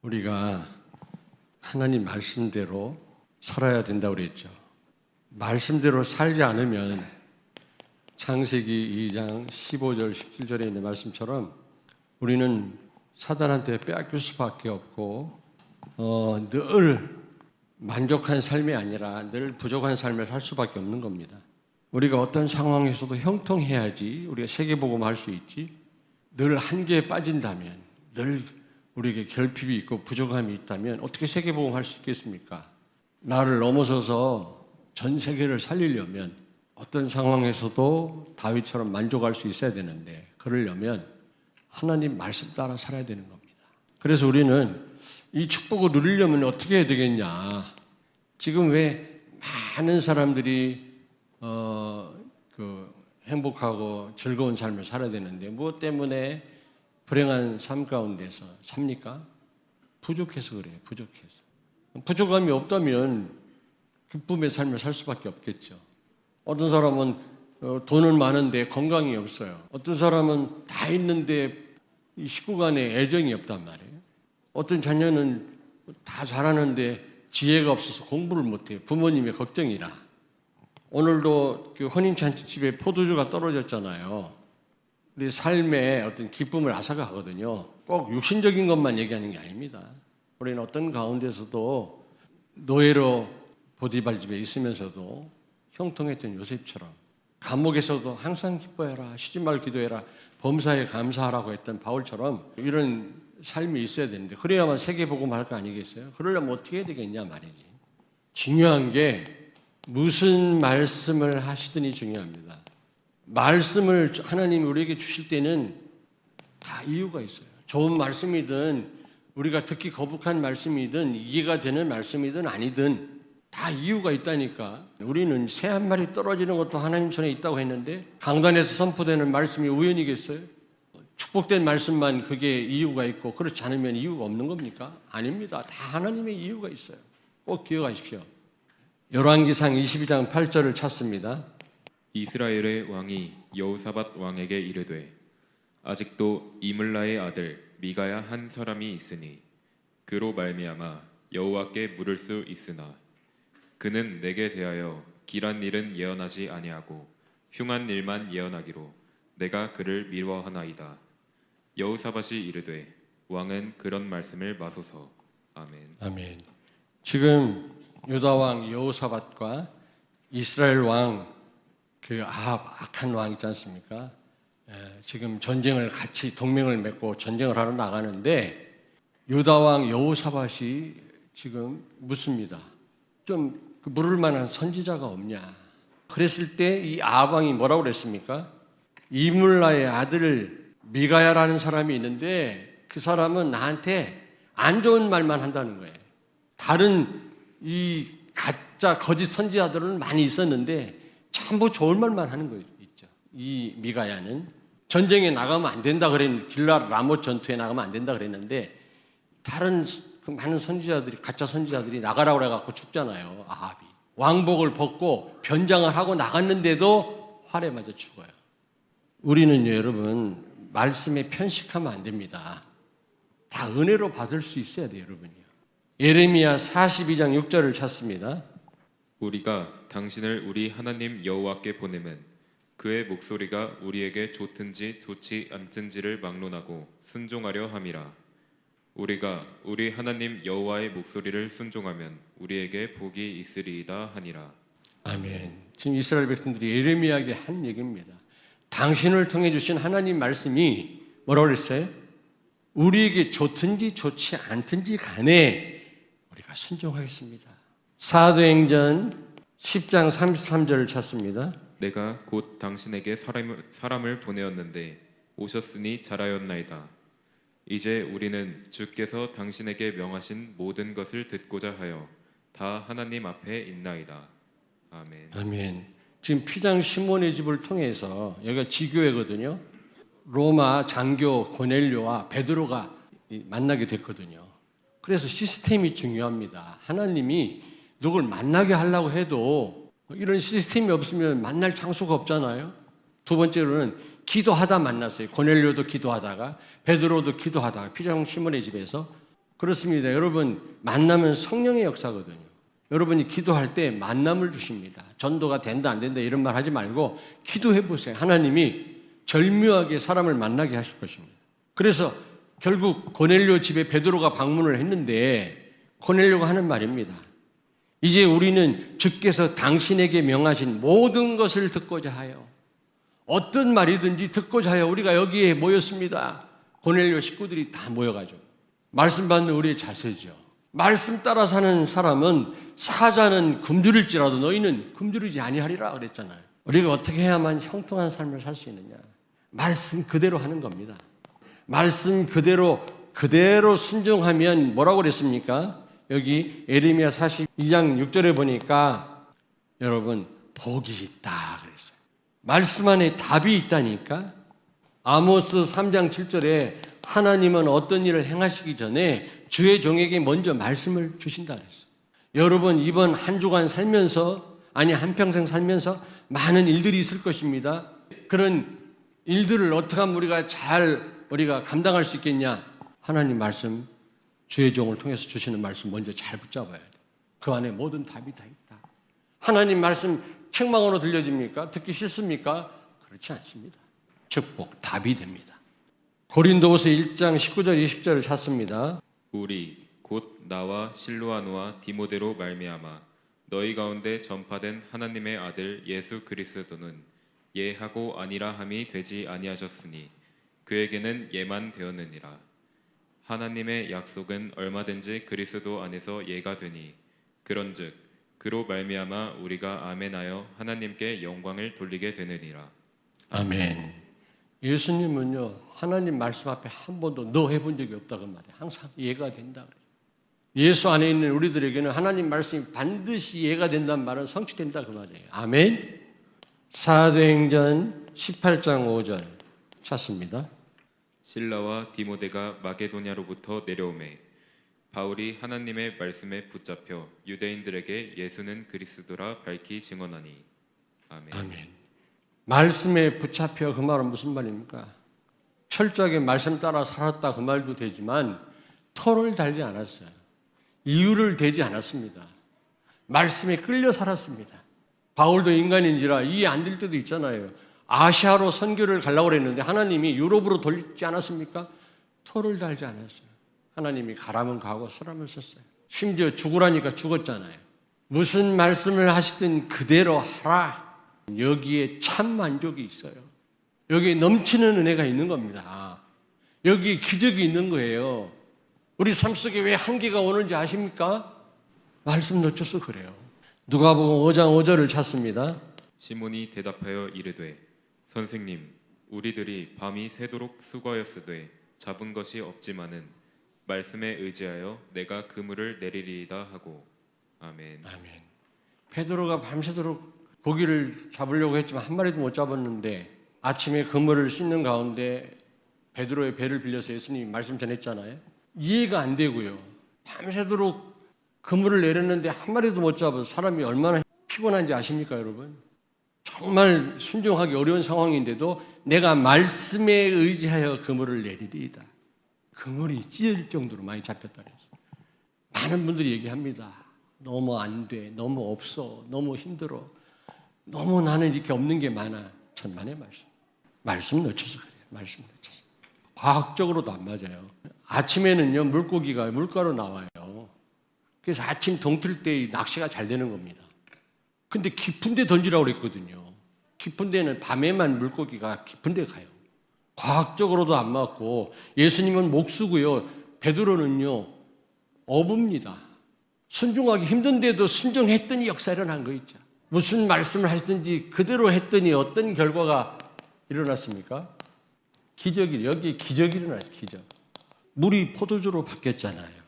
우리가 하나님 말씀대로 살아야 된다고 그랬죠. 말씀대로 살지 않으면 창세기 2장 15절 17절에 있는 말씀처럼 우리는 사단한테 빼앗길 수밖에 없고 늘 만족한 삶이 아니라 늘 부족한 삶을 살 수밖에 없는 겁니다. 우리가 어떤 상황에서도 형통해야지 우리가 세계복음 할 수 있지, 늘 한계에 빠진다면, 늘 우리에게 결핍이 있고 부족함이 있다면 어떻게 세계복음 할 수 있겠습니까? 나를 넘어서서 전 세계를 살리려면 어떤 상황에서도 다윗처럼 만족할 수 있어야 되는데, 그러려면 하나님 말씀 따라 살아야 되는 겁니다. 그래서 우리는 이 축복을 누리려면 어떻게 해야 되겠냐? 지금 왜 많은 사람들이 행복하고 즐거운 삶을 살아야 되는데 무엇 때문에 불행한 삶 가운데서 삽니까? 부족해서 그래요. 부족해서. 부족함이 없다면 기쁨의 삶을 살 수밖에 없겠죠. 어떤 사람은 돈은 많은데 건강이 없어요. 어떤 사람은 다 있는데 이 식구 간에 애정이 없단 말이에요. 어떤 자녀는 다 잘하는데 지혜가 없어서 공부를 못해요. 부모님의 걱정이라. 오늘도 그 혼인잔치집에 포도주가 떨어졌잖아요. 우리 삶의 어떤 기쁨을 앗아가거든요. 꼭 육신적인 것만 얘기하는 게 아닙니다. 우리는 어떤 가운데서도 노예로 보디발 집에 있으면서도 형통했던 요셉처럼, 감옥에서도 항상 기뻐해라, 쉬지 말고 기도해라, 범사에 감사하라고 했던 바울처럼 이런 삶이 있어야 되는데, 그래야만 세계복음 할 거 아니겠어요? 그러려면 어떻게 해야 되겠냐 말이지. 중요한 게 무슨 말씀을 하시든이 중요합니다. 말씀을 하나님이 우리에게 주실 때는 다 이유가 있어요. 좋은 말씀이든 우리가 듣기 거북한 말씀이든 이해가 되는 말씀이든 아니든 다 이유가 있다니까. 우리는 새 한 마리 떨어지는 것도 하나님 손에 있다고 했는데 강단에서 선포되는 말씀이 우연이겠어요? 축복된 말씀만 그게 이유가 있고 그렇지 않으면 이유가 없는 겁니까? 아닙니다. 다 하나님의 이유가 있어요. 꼭 기억하십시오. 열왕기상 22장 8절을 찾습니다. 이스라엘의 왕이 여호사밧 왕에게 이르되 아직도 이물라의 아들 미가야 한 사람이 있으니 그로 말미암아 여호와께 물을 수 있으나 그는 내게 대하여 길한 일은 예언하지 아니하고 흉한 일만 예언하기로 내가 그를 미워하나이다. 여호사밧이 이르되 왕은 그런 말씀을 마소서. 아멘. 아멘. 지금 유다 왕 여호사밧과 이스라엘 왕 그 아합 악한 왕 있지 않습니까? 지금 전쟁을 같이 동맹을 맺고 전쟁을 하러 나가는데 유다 왕 여호사밧이 지금 묻습니다. 좀 물을 만한 선지자가 없냐? 그랬을 때 이 아합 왕이 뭐라고 그랬습니까? 이물라의 아들 미가야라는 사람이 있는데 그 사람은 나한테 안 좋은 말만 한다는 거예요. 다른 이 가짜 거짓 선지자들은 많이 있었는데 전부 좋은 말만 하는 거 있죠. 이 미가야는 전쟁에 나가면 안 된다 그랬는데, 길라 라못 전투에 나가면 안 된다 그랬는데 다른 많은 선지자들이, 가짜 선지자들이 나가라고 해갖고 죽잖아요. 아합이 왕복을 벗고 변장을 하고 나갔는데도 활에 맞아 죽어요. 우리는 여러분 말씀에 편식하면 안 됩니다. 다 은혜로 받을 수 있어야 돼요, 여러분이요. 예레미야 42장 6절을 찾습니다. 우리가 당신을 우리 하나님 여호와께 보내면 그의 목소리가 우리에게 좋든지 좋지 않든지를 막론하고 순종하려 함이라. 우리가 우리 하나님 여호와의 목소리를 순종하면 우리에게 복이 있으리이다 하니라. 아멘. 지금 이스라엘 백성들이 예레미야에게 한 얘기입니다. 당신을 통해 주신 하나님 말씀이 뭐라고 그랬어요? 우리에게 좋든지 좋지 않든지 간에 우리가 순종하겠습니다. 사도행전 10장 33절을 찾습니다. 내가 곧 당신에게 사람을 보내었는데 오셨으니 잘하였나이다. 이제 우리는 주께서 당신에게 명하신 모든 것을 듣고자 하여 다 하나님 앞에 있나이다. 아멘. 아멘. 지금 피장 시몬의 집을 통해서, 여기가 지교회거든요. 로마 장교 고넬료와 베드로가 만나게 됐거든요. 그래서 시스템이 중요합니다. 하나님이 누굴 만나게 하려고 해도 이런 시스템이 없으면 만날 장소가 없잖아요. 두 번째로는 기도하다 만났어요. 고넬료도 기도하다가 베드로도 기도하다가 피장 시몬의 집에서 그렇습니다. 여러분, 만나면 성령의 역사거든요. 여러분이 기도할 때 만남을 주십니다. 전도가 된다 안 된다 이런 말 하지 말고 기도해 보세요. 하나님이 절묘하게 사람을 만나게 하실 것입니다. 그래서 결국 고넬료 집에 베드로가 방문을 했는데 고넬료가 하는 말입니다. 이제 우리는 주께서 당신에게 명하신 모든 것을 듣고자 하여 어떤 말이든지 듣고자 하여 우리가 여기에 모였습니다. 고넬료 식구들이 다 모여가지고 말씀 받는 우리의 자세죠. 말씀 따라 사는 사람은 사자는 굶주릴지라도 너희는 굶주리지 아니하리라 그랬잖아요. 우리가 어떻게 해야만 형통한 삶을 살 수 있느냐? 말씀 그대로 하는 겁니다. 말씀 그대로 순종하면 뭐라고 그랬습니까? 여기 예레미야 42장 6절에 보니까 여러분 복이 있다 그랬어요. 말씀 안에 답이 있다니까. 아모스 3장 7절에 하나님은 어떤 일을 행하시기 전에 주의 종에게 먼저 말씀을 주신다 그랬어요. 여러분 이번 한 주간 살면서 아니 한평생 살면서 많은 일들이 있을 것입니다. 그런 일들을 어떻게 하면 우리가 감당할 수 있겠냐? 하나님 말씀 주의 종을 통해서 주시는 말씀 먼저 잘 붙잡아야 돼. 그 안에 모든 답이 다 있다. 하나님 말씀 책망으로 들려집니까? 듣기 싫습니까? 그렇지 않습니다. 축복, 답이 됩니다. 고린도후서 1장 19절 20절을 찾습니다. 우리 곧 나와 실로아노와 디모데로 말미암아 너희 가운데 전파된 하나님의 아들 예수 그리스도는 예하고 아니라 함이 되지 아니하셨으니 그에게는 예만 되었느니라. 하나님의 약속은 얼마든지 그리스도 안에서 예가 되니 그런즉 그로 말미암아 우리가 아멘하여 하나님께 영광을 돌리게 되느니라. 아멘. 예수님은요 하나님 말씀 앞에 한 번도 너 해본 적이 없다고 말이에요. 항상 예가 된다 그래요. 예수 안에 있는 우리들에게는 하나님 말씀이 반드시 예가 된다는 말은 성취된다 그 말이에요. 아멘. 사도행전 18장 5절 찾습니다. 실라와 디모데가 마게도냐로부터 내려오매 바울이 하나님의 말씀에 붙잡혀 유대인들에게 예수는 그리스도라 밝히 증언하니. 아멘. 아멘. 말씀에 붙잡혀 그 말은 무슨 말입니까? 철저하게 말씀 따라 살았다 그 말도 되지만 털을 달지 않았어요. 이유를 대지 않았습니다. 말씀에 끌려 살았습니다. 바울도 인간인지라 이해 안 될 때도 있잖아요. 아시아로 선교를 가려고 했는데 하나님이 유럽으로 돌리지 않았습니까? 털을 달지 않았어요. 하나님이 가라면 가고 서라면 썼어요. 심지어 죽으라니까 죽었잖아요. 무슨 말씀을 하시든 그대로 하라. 여기에 참 만족이 있어요. 여기에 넘치는 은혜가 있는 겁니다. 여기에 기적이 있는 거예요. 우리 삶 속에 왜 한계가 오는지 아십니까? 말씀 놓쳐서 그래요. 누가복음 5장 5절을 찾습니다. 시몬이 대답하여 이르되 선생님 우리들이 밤이 새도록 수고하였으되 잡은 것이 없지만은 말씀에 의지하여 내가 그물을 내리리이다 하고. 아멘. 아멘. 베드로가 밤새도록 고기를 잡으려고 했지만 한 마리도 못 잡았는데 아침에 그물을 씻는 가운데 베드로의 배를 빌려서 예수님이 말씀 전했잖아요. 이해가 안 되고요. 밤새도록 그물을 내렸는데 한 마리도 못 잡아서 사람이 얼마나 피곤한지 아십니까 여러분? 정말 순종하기 어려운 상황인데도 내가 말씀에 의지하여 그물을 내리리이다. 그물이 찢어질 정도로 많이 잡혔다 그랬어요. 많은 분들이 얘기합니다. 너무 안 돼, 너무 없어, 너무 힘들어, 너무 나는 이렇게 없는 게 많아. 천만의 말씀. 말씀 놓쳐서 그래요. 말씀 놓쳐서. 과학적으로도 안 맞아요. 아침에는요 물고기가 물가로 나와요. 그래서 아침 동틀 때 낚시가 잘 되는 겁니다. 근데 깊은 데 던지라고 그랬거든요. 깊은 데는 밤에만 물고기가 깊은 데 가요. 과학적으로도 안 맞고 예수님은 목수고요. 베드로는요 어부입니다. 순종하기 힘든데도 순종했더니 역사 일어난 거 있죠. 무슨 말씀을 하시든지 그대로 했더니 어떤 결과가 일어났습니까? 기적이, 여기 기적이 일어났어요. 기적. 물이 포도주로 바뀌었잖아요.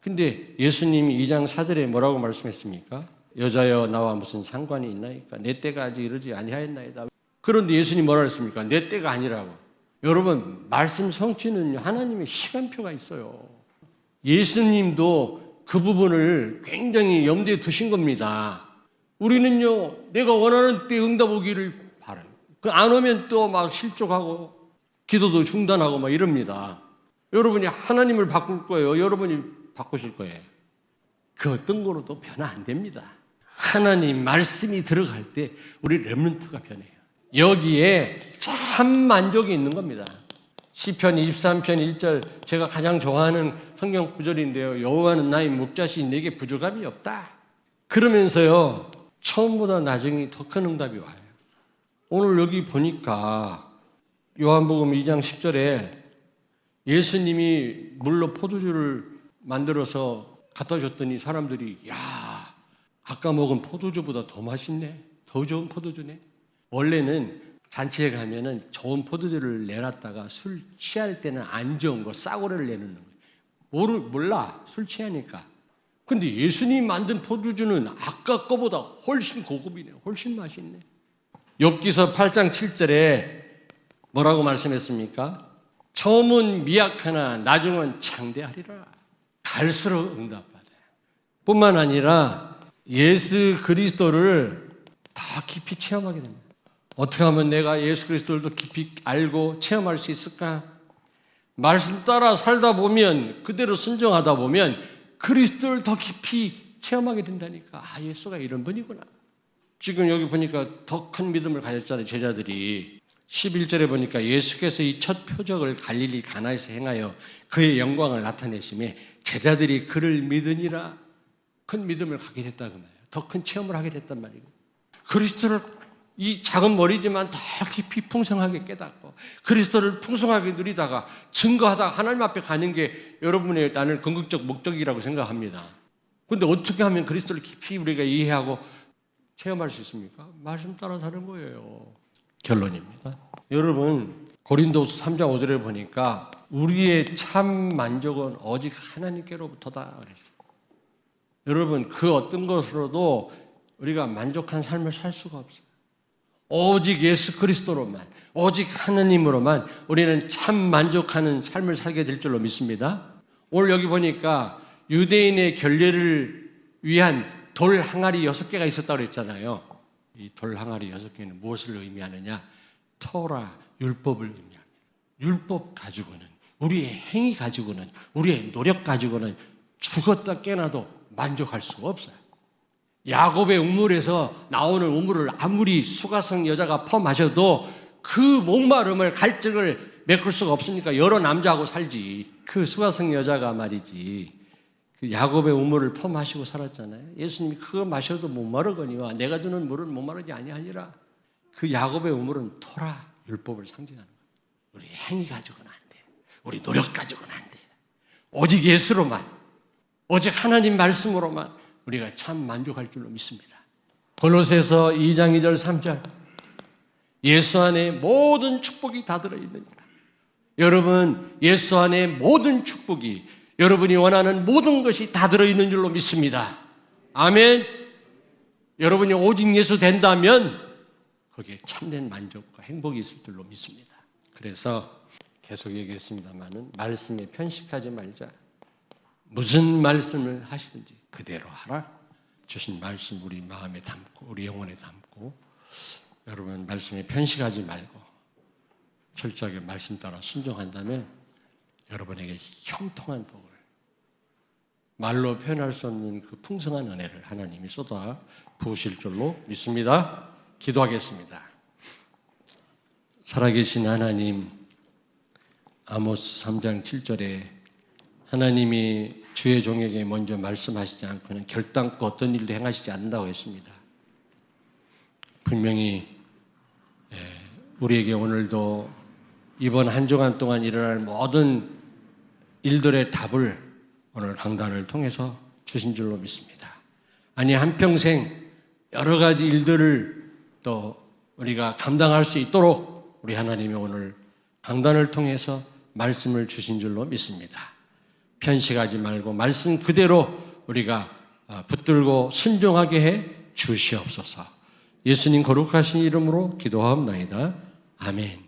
근데 예수님이 2장 4절에 뭐라고 말씀했습니까? 여자여 나와 무슨 상관이 있나이까? 내 때가 아직 이르지 아니하였나이다. 그런데 예수님 뭐라 했습니까? 내 때가 아니라고. 여러분 말씀 성취는 하나님의 시간표가 있어요. 예수님도 그 부분을 굉장히 염두에 두신 겁니다. 우리는요 내가 원하는 때 응답 오기를 바라요. 그 안 오면 또 막 실족하고 기도도 중단하고 막 이럽니다. 여러분이 하나님을 바꿀 거예요. 여러분이 바꾸실 거예요. 그 어떤 거로도 변화 안 됩니다. 하나님 말씀이 들어갈 때 우리 렘넌트가 변해요. 여기에 참 만족이 있는 겁니다. 시편 23편 1절 제가 가장 좋아하는 성경 구절인데요. 여호와는 나의 목자시니 내게 부족함이 없다. 그러면서요. 처음보다 나중에 더 큰 응답이 와요. 오늘 여기 보니까 요한복음 2장 10절에 예수님이 물로 포도주를 만들어서 갖다 줬더니 사람들이 야, 아까 먹은 포도주보다 더 맛있네. 더 좋은 포도주네. 원래는 잔치에 가면은 좋은 포도주를 내놨다가 술 취할 때는 안 좋은 거 싸구려를 내놓는 거예요. 몰라. 술 취하니까. 근데 예수님이 만든 포도주는 아까 거보다 훨씬 고급이네. 훨씬 맛있네. 욥기서 8장 7절에 뭐라고 말씀했습니까? 처음은 미약하나 나중은 창대하리라. 갈수록 응답받아요. 뿐만 아니라 예수 그리스도를 더 깊이 체험하게 됩니다. 어떻게 하면 내가 예수 그리스도를 더 깊이 알고 체험할 수 있을까? 말씀 따라 살다 보면, 그대로 순종하다 보면 그리스도를 더 깊이 체험하게 된다니까. 아, 예수가 이런 분이구나. 지금 여기 보니까 더 큰 믿음을 가졌잖아요, 제자들이. 11절에 보니까 예수께서 이 첫 표적을 갈릴리 가나에서 행하여 그의 영광을 나타내심에 제자들이 그를 믿으니라. 큰 믿음을 갖게 됐다 그 말이에요. 더 큰 체험을 하게 됐단 말이에요. 그리스도를 이 작은 머리지만 더 깊이 풍성하게 깨닫고 그리스도를 풍성하게 누리다가 증거하다가 하나님 앞에 가는 게 여러분의 나는 궁극적 목적이라고 생각합니다. 그런데 어떻게 하면 그리스도를 깊이 우리가 이해하고 체험할 수 있습니까? 말씀 따라 사는 거예요. 결론입니다. 여러분 고린도서 3장 5절에 보니까 우리의 참 만족은 오직 하나님께로부터다 그랬어요. 여러분 그 어떤 것으로도 우리가 만족한 삶을 살 수가 없어요. 오직 예수 그리스도로만, 오직 하나님으로만 우리는 참 만족하는 삶을 살게 될 줄로 믿습니다. 오늘 여기 보니까 유대인의 결례를 위한 돌 항아리 6개가 있었다고 그랬잖아요. 이 돌 항아리 6개는 무엇을 의미하느냐? 토라, 율법을 의미합니다. 율법 가지고는, 우리의 행위 가지고는, 우리의 노력 가지고는 죽었다 깨나도 만족할 수가 없어요. 야곱의 우물에서 나오는 우물을 아무리 수가성 여자가 퍼마셔도 그 목마름을 갈증을 메꿀 수가 없으니까 여러 남자하고 살지. 그 수가성 여자가 말이지 그 야곱의 우물을 퍼마시고 살았잖아요. 예수님이 그거 마셔도 목마르거니와 내가 주는 물은 목마르지 아니하니라. 그 야곱의 우물은 토라 율법을 상징하는 거예요. 우리 행위 가지고는 안 돼. 우리 노력 가지고는 안 돼. 오직 예수로만, 오직 하나님 말씀으로만 우리가 참 만족할 줄로 믿습니다. 골로새서 2장 2절 3절 예수 안에 모든 축복이 다 들어있느니라. 여러분 예수 안에 모든 축복이 여러분이 원하는 모든 것이 다 들어있는 줄로 믿습니다. 아멘. 여러분이 오직 예수 된다면 거기에 참된 만족과 행복이 있을 줄로 믿습니다. 그래서 계속 얘기했습니다마는 말씀에 편식하지 말자. 무슨 말씀을 하시든지 그대로 하라. 주신 말씀 우리 마음에 담고 우리 영혼에 담고 여러분 말씀에 편식하지 말고 철저하게 말씀 따라 순종한다면 여러분에게 형통한 복을 말로 표현할 수 없는 그 풍성한 은혜를 하나님이 쏟아 부으실 줄로 믿습니다. 기도하겠습니다. 살아계신 하나님, 아모스 3장 7절에 하나님이 주의 종에게 먼저 말씀하시지 않고는 결단코 어떤 일도 행하시지 않는다고 했습니다. 분명히 우리에게 오늘도 이번 한 주간 동안 일어날 모든 일들의 답을 오늘 강단을 통해서 주신 줄로 믿습니다. 아니 한평생 여러 가지 일들을 또 우리가 감당할 수 있도록 우리 하나님이 오늘 강단을 통해서 말씀을 주신 줄로 믿습니다. 편식하지 말고 말씀 그대로 우리가 붙들고 순종하게 해 주시옵소서. 예수님 거룩하신 이름으로 기도하옵나이다. 아멘.